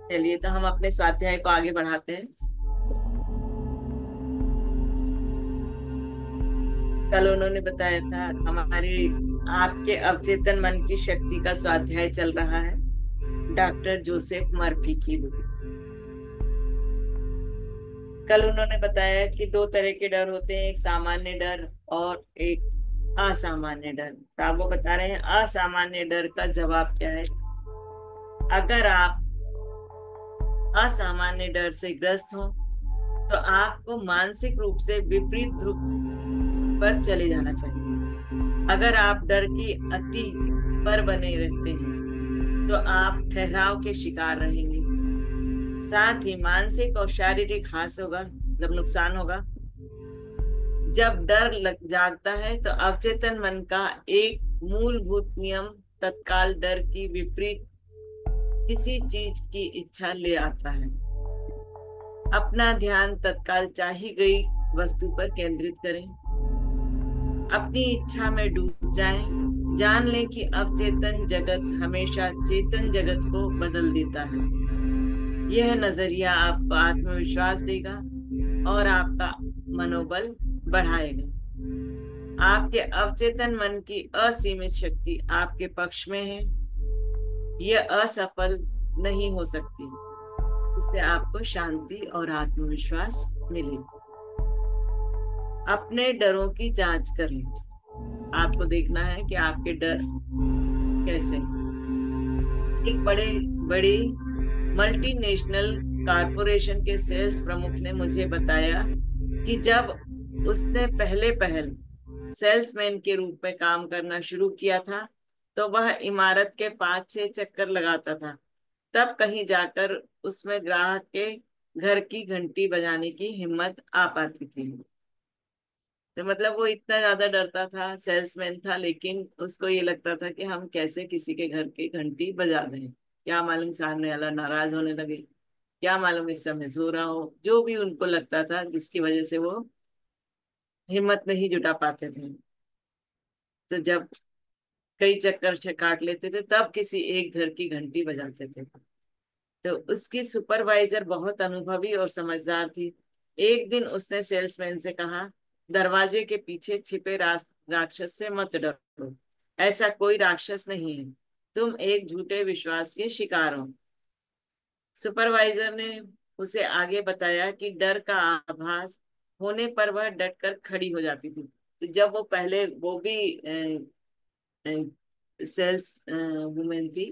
चलिए, तो हम अपने स्वाध्याय को आगे बढ़ाते हैं। कल उन्होंने बताया था हमारे आपके अवचेतन मन की शक्ति का स्वाध्याय चल रहा है, डॉक्टर जोसेफ मर्फी की बुक। कल उन्होंने बताया कि दो तरह के डर होते हैं, एक सामान्य डर और एक असामान्य डर। तो आप वो बता रहे हैं असामान्य डर का जवाब क्या है। अगर आप असामान्य डर से ग्रस्त हो तो आपको मानसिक रूप से विपरीत ध्रुव पर चले जाना चाहिए। अगर आप डर की अति पर बने रहते हैं तो आप ठहराव के शिकार रहेंगे। साथ ही मानसिक और शारीरिक हास होगा जब नुकसान होगा। जब डर लग जागता है तो अवचेतन मन का एक मूलभूत नियम तत्काल डर की विपरीत किसी चीज की इच्छा ले आता है। अपना ध्यान तत्काल चाही गई वस्तु पर केंद्रित करें। अपनी इच्छा में डूब जाएं। जान लें कि अवचेतन जगत हमेशा चेतन जगत को बदल देता है। यह नजरिया आपको आत्मविश्वास देगा और आपका मनोबल बढ़ाएगा। आपके अवचेतन मन की असीमित शक्ति आपके पक्ष में है। यह असफल नहीं हो सकती। इससे आपको शांति और आत्मविश्वास मिलेगा। अपने डरों की जांच करें। आपको देखना है कि आपके डर कैसे हैं। एक बड़ी मल्टीनेशनल कारपोरेशन के सेल्स प्रमुख ने मुझे बताया कि जब उसने पहले पहल सेल्समैन के रूप में काम करना शुरू किया था तो वह इमारत के 5-6 चक्कर लगाता था। तब कहीं जाकर उसमें ग्राहक के घर की घंटी बजाने की हिम्मत आ पाती थी। तो मतलब वो इतना ज्यादा डरता था, सेल्समैन था, लेकिन उसको ये लगता था कि हम कैसे किसी के घर की घंटी बजा दें। क्या मालूम सामने वाला नाराज होने लगे, क्या मालूम इस समय सो रहा हो, जो भी उनको लगता था जिसकी वजह से वो हिम्मत नहीं जुटा पाते थे। तो जब कई चक्कर काट लेते थे तब किसी एक घर की घंटी बजाते थे। तो उसकी सुपरवाइजर बहुत अनुभवी और समझदार थी। एक दिन उसने सेल्समैन से कहा, दरवाजे के पीछे छिपे राक्षस से मत डरो। ऐसा कोई राक्षस नहीं है। तुम एक झूठे विश्वास के शिकार हो। सुपरवाइजर ने उसे आगे बताया कि डर का आभास होने पर वह डटकर खड़ी हो जाती थी। तो जब वो पहले वो भी सेल्स वुमेन थी,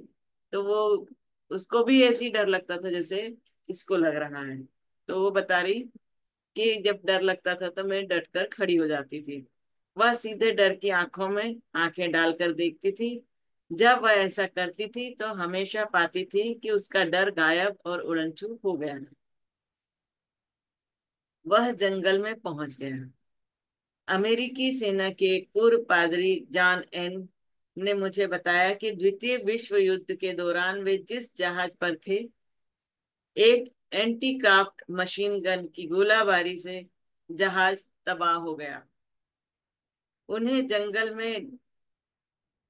तो वो उसको भी ऐसी डर लगता था जैसे इसको लग रहा है। तो वो बता रही कि जब डर लगता था तो मैं डटकर खड़ी हो जाती थी। वह सीधे डर की आंखों में आंखें डालकर देखती थी। जब वह ऐसा करती थी तो हमेशा पाती थी कि उसका डर गायब और उड़नछू हो गया। वह जंगल में पहुंच गया। अमेरिकी सेना के एक पूर्व पादरी जॉन एन ने मुझे बताया कि द्वितीय विश्व युद्ध के दौरान वे जिस जहाज पर थे, एक एंटी क्राफ्ट मशीन गन की गोलाबारी से जहाज तबाह हो गया। उन्हें जंगल में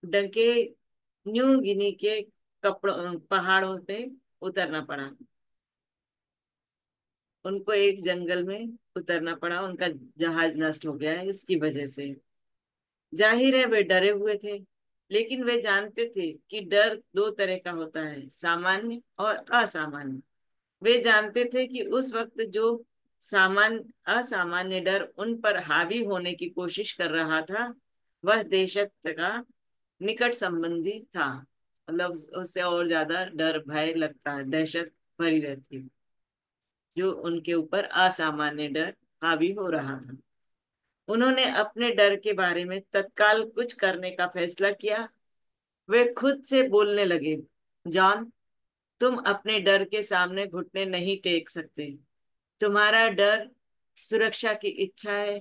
डंके न्यू गिनी के कपड़ों पहाड़ों पे उतरना पड़ा। उनको एक जंगल में उतरना पड़ा, उनका जहाज नष्ट हो गया है इसकी वजह से। जाहिर है वे डरे हुए थे, लेकिन वे जानते थे कि डर दो तरह का होता है, सामान्य और असामान्य। वे जानते थे कि उस वक्त जो सामान्य असामान्य डर उन पर हावी होने की कोशिश कर रहा था वह दहशत का निकट संबंधी था। मतलब उससे और ज्यादा डर भय लगता है, दहशत भरी रहती है जो उनके ऊपर असामान्य डर हावी हो रहा था। उन्होंने अपने डर के बारे में तत्काल कुछ करने का फैसला किया। वे खुद से बोलने लगे, जॉन, तुम अपने डर के सामने घुटने नहीं टेक सकते। तुम्हारा डर सुरक्षा की इच्छा है,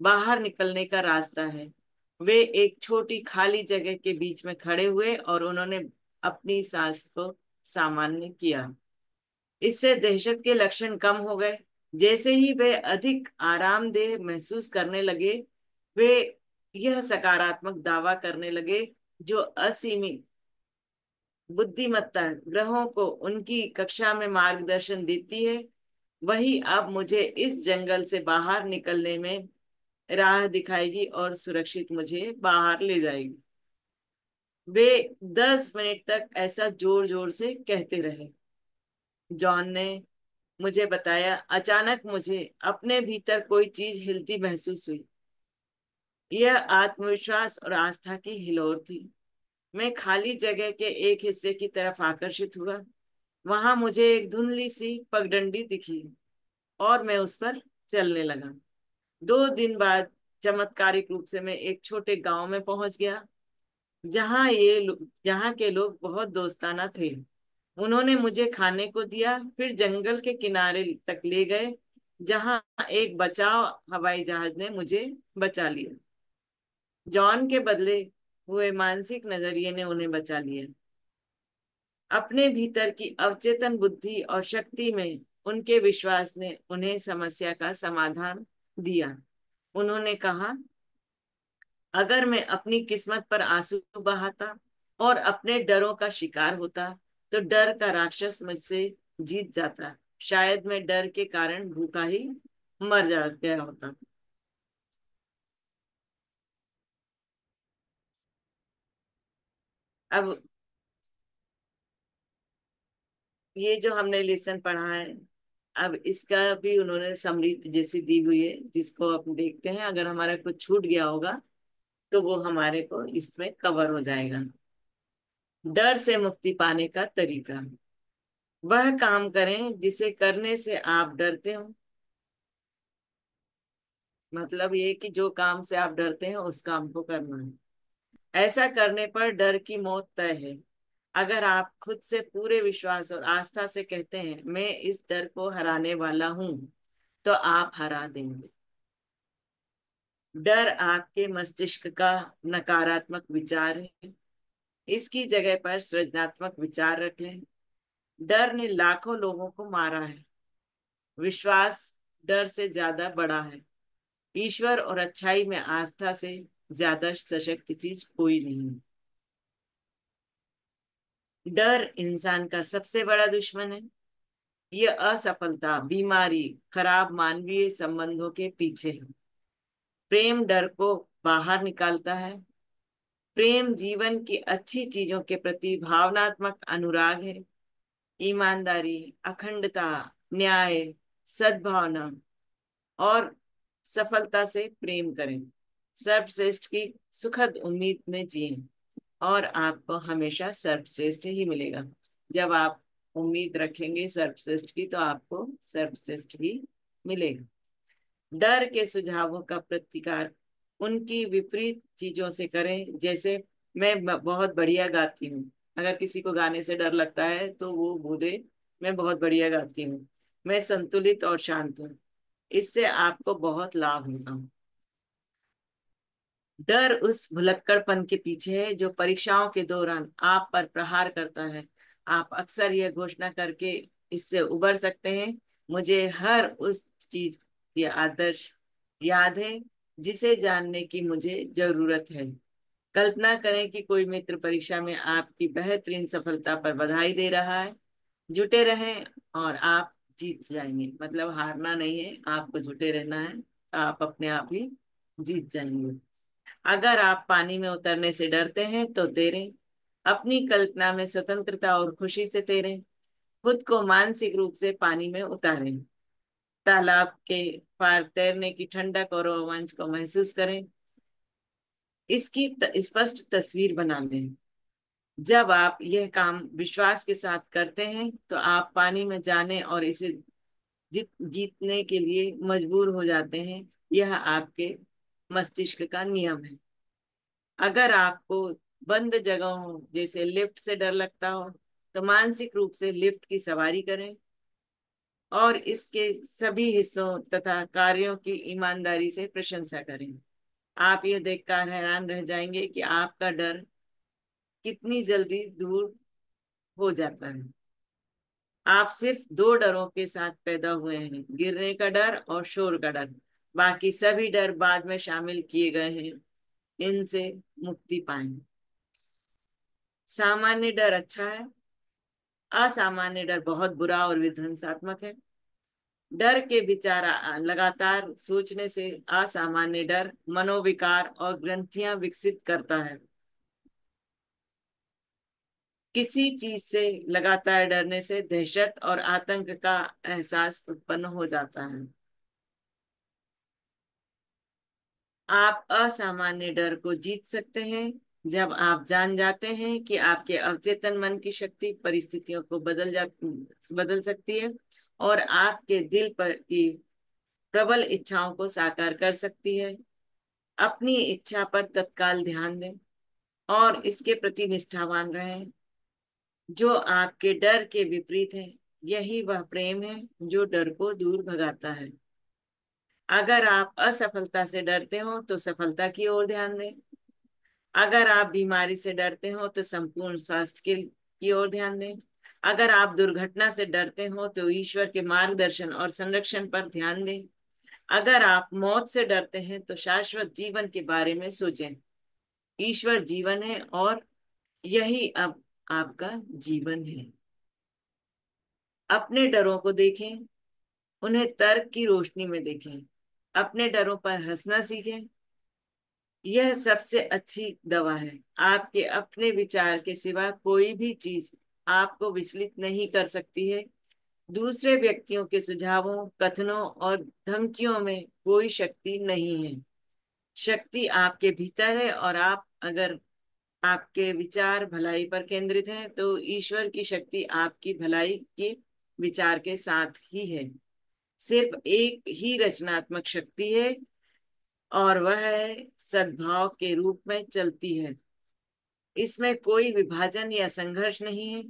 बाहर निकलने का रास्ता है। वे एक छोटी खाली जगह के बीच में खड़े हुए और उन्होंने अपनी सांस को सामान्य किया। इससे दहशत के लक्षण कम हो गए। जैसे ही वे अधिक आरामदेह महसूस करने लगे, वे यह सकारात्मक दावा करने लगे जो असीमित बुद्धिमत्ता ग्रहों को उनकी कक्षा में मार्गदर्शन देती है, वही अब मुझे इस जंगल से बाहर निकलने में राह दिखाएगी और सुरक्षित मुझे बाहर ले जाएगी। वे 10 मिनट तक ऐसा जोर जोर से कहते रहे। जॉन ने मुझे बताया, अचानक मुझे अपने भीतर कोई चीज हिलती महसूस हुई। यह आत्मविश्वास और आस्था की हिलोर थी। मैं खाली जगह के एक हिस्से की तरफ आकर्षित हुआ। वहां मुझे एक धुंधली सी पगडंडी दिखी और मैं उस पर चलने लगा। 2 दिन बाद चमत्कारिक रूप से मैं एक छोटे गांव में पहुंच गया, जहाँ के लोग बहुत दोस्ताना थे। उन्होंने मुझे खाने को दिया, फिर जंगल के किनारे तक ले गए, जहाँ एक बचाव हवाई जहाज ने मुझे बचा लिया। जॉन के बदले हुए मानसिक नजरिए ने उन्हें बचा लिया। अपने भीतर की अवचेतन बुद्धि और शक्ति में उनके विश्वास ने उन्हें समस्या का समाधान दिया। उन्होंने कहा, अगर मैं अपनी किस्मत पर आंसू बहाता और अपने डरों का शिकार होता, तो डर का राक्षस मुझसे जीत जाता। शायद मैं डर के कारण भूखा ही मर जा गया होता। अब ये जो हमने लेसन पढ़ा है, अब इसका भी उन्होंने समरी जैसी दी हुई है, जिसको अब देखते हैं। अगर हमारा कुछ छूट गया होगा तो वो हमारे को इसमें कवर हो जाएगा। डर से मुक्ति पाने का तरीका, वह काम करें जिसे करने से आप डरते हो। मतलब ये कि जो काम से आप डरते हैं उस काम को करना है। ऐसा करने पर डर की मौत तय है। अगर आप खुद से पूरे विश्वास और आस्था से कहते हैं, मैं इस डर को हराने वाला हूं, तो आप हरा देंगे। डर आपके मस्तिष्क का नकारात्मक विचार है। इसकी जगह पर सृजनात्मक विचार रख लें। डर ने लाखों लोगों को मारा है। विश्वास डर से ज्यादा बड़ा है। ईश्वर और अच्छाई में आस्था से ज्यादा सशक्त चीज कोई नहीं। डर इंसान का सबसे बड़ा दुश्मन है। यह असफलता, बीमारी, खराब मानवीय संबंधों के पीछे है। प्रेम डर को बाहर निकालता है। प्रेम जीवन की अच्छी चीजों के प्रति भावनात्मक अनुराग है। ईमानदारी, अखंडता, न्याय, सद्भावना और सफलता से प्रेम करें। सर्वश्रेष्ठ की सुखद उम्मीद में जिएं और आपको हमेशा सर्वश्रेष्ठ ही मिलेगा। जब आप उम्मीद रखेंगे सर्वश्रेष्ठ की, तो आपको सर्वश्रेष्ठ ही मिलेगा। डर के सुझावों का प्रतिकार उनकी विपरीत चीजों से करें। जैसे, मैं बहुत बढ़िया गाती हूँ। अगर किसी को गाने से डर लगता है तो वो बोले, मैं बहुत बढ़िया गाती हूँ, मैं संतुलित और शांत हूँ। इससे आपको बहुत लाभ होगा। डर उस भुलक्कड़पन के पीछे है जो परीक्षाओं के दौरान आप पर प्रहार करता है। आप अक्सर यह घोषणा करके इससे उबर सकते हैं, मुझे हर उस चीज की आदर्श याद है जिसे जानने की मुझे जरूरत है। कल्पना करें कि कोई मित्र परीक्षा में आपकी बेहतरीन सफलता पर बधाई दे रहा है। जुटे रहें और आप जीत जाएंगे। मतलब हारना नहीं है, आपको जुटे रहना है, आप अपने आप ही जीत जाएंगे। अगर आप पानी में उतरने से डरते हैं तो तैरें। अपनी कल्पना में स्वतंत्रता और खुशी से तैरें। खुद को मानसिक रूप से पानी में उतारें। तालाब के पार तैरने की ठंडक और रोमांच को महसूस करें। इसकी स्पष्ट तस्वीर बना लें। जब आप यह काम विश्वास के साथ करते हैं, तो आप पानी में जाने और इसे जीतने के लिए मजबूर हो जाते हैं। यह आपके मस्तिष्क का नियम है। अगर आपको बंद जगहों जैसे लिफ्ट से डर लगता हो, तो मानसिक रूप से लिफ्ट की सवारी करें और इसके सभी हिस्सों तथा कार्यों की ईमानदारी से प्रशंसा करें। आप यह देखकर हैरान रह जाएंगे कि आपका डर कितनी जल्दी दूर हो जाता है। आप सिर्फ दो डरों के साथ पैदा हुए हैं, गिरने का डर और शोर का डर। बाकी सभी डर बाद में शामिल किए गए हैं। इनसे मुक्ति पाएं। सामान्य डर अच्छा है, असामान्य डर बहुत बुरा और विध्वंसात्मक है। डर के विचार लगातार सोचने से असामान्य डर मनोविकार और ग्रंथियां विकसित करता है। किसी चीज से लगातार डरने से दहशत और आतंक का एहसास उत्पन्न हो जाता है। आप असामान्य डर को जीत सकते हैं जब आप जान जाते हैं कि आपके अवचेतन मन की शक्ति परिस्थितियों को बदल सकती है और आपके दिल पर की प्रबल इच्छाओं को साकार कर सकती है। अपनी इच्छा पर तत्काल ध्यान दें और इसके प्रति निष्ठावान रहें जो आपके डर के विपरीत है। यही वह प्रेम है जो डर को दूर भगाता है। अगर आप असफलता से डरते हो तो सफलता की ओर ध्यान दें। अगर आप बीमारी से डरते हो तो संपूर्ण स्वास्थ्य की ओर ध्यान दें। अगर आप दुर्घटना से डरते हो तो ईश्वर के मार्गदर्शन और संरक्षण पर ध्यान दें। अगर आप मौत से डरते हैं तो शाश्वत जीवन के बारे में सोचें। ईश्वर जीवन है और यही अब आपका जीवन है। अपने डरों को देखें, उन्हें तर्क की रोशनी में देखें। अपने डरों पर हंसना सीखें। यह सबसे अच्छी दवा है। आपके अपने विचार के सिवा कोई भी चीज आपको विचलित नहीं कर सकती है। दूसरे व्यक्तियों के सुझावों, कथनों और धमकियों में कोई शक्ति नहीं है। शक्ति आपके भीतर है और आप अगर आपके विचार भलाई पर केंद्रित हैं तो ईश्वर की शक्ति आपकी भलाई के विचार के साथ ही है। सिर्फ एक ही रचनात्मक शक्ति है और वह है सद्भाव के रूप में चलती है। इसमें कोई विभाजन या संघर्ष नहीं है।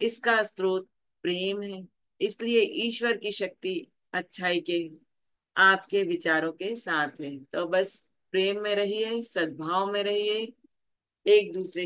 इसका स्रोत प्रेम है। इसलिए ईश्वर की शक्ति अच्छाई के आपके विचारों के साथ है। तो बस प्रेम में रहिए, सद्भाव में रहिए, एक दूसरे